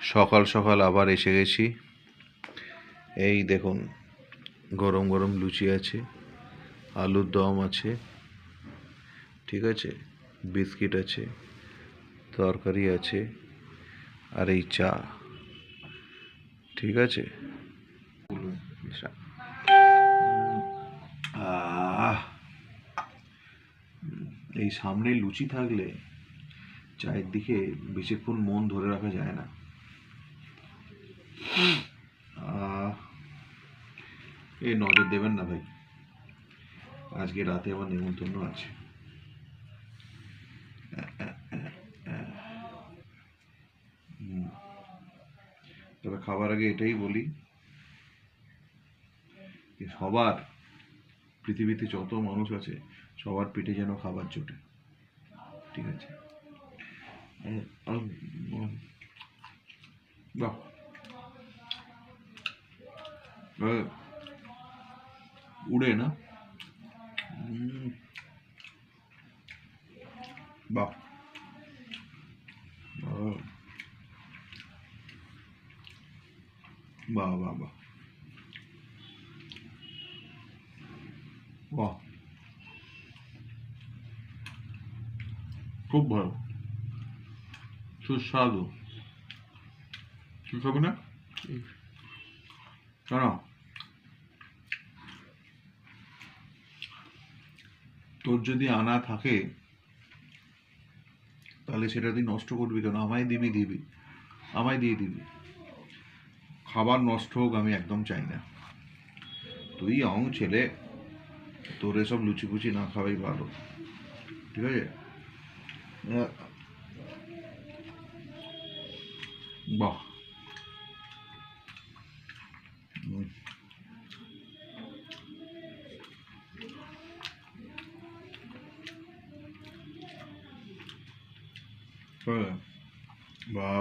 সকাল সকাল আবার এসে গেছি। এই দেখুন, গরম গরম লুচি আছে, আলুর দম আছে, ঠিক আছে, বিস্কিট আছে, তরকারি আছে, আর এই চা, ঠিক আছে। এই সামনে লুচি থাকলে চায়ের দিকে বেশিক্ষণ মন ধরে রাখা যায় না। এই নজর দেবেন না ভাই, আজকে রাতে আমার নেমন্তন্ন আছে। তবে খাবার আগে এটাই বলি, সবার, পৃথিবীতে যত মানুষ আছে সবার পেটে যেন খাবার জোটে, ঠিক আছে। বাহ, উড়ে না, বাহ, বাহ বাহ বাহ, বাহ, খুব ভালো, সুস্বাদু। তুই খাবি না কেন? তোর যদি আনা থাকে তাহলে সেটা তুই নষ্ট করবি কেন? আমায় দিবি, আমায় দিয়ে দিবি। খাবার নষ্ট হোক আমি একদম চাই না। তুই অং ছেলে, তোর এসব লুচি ফুচি না খাওয়াই ভালো, ঠিক আছে। বাহ, বাহ।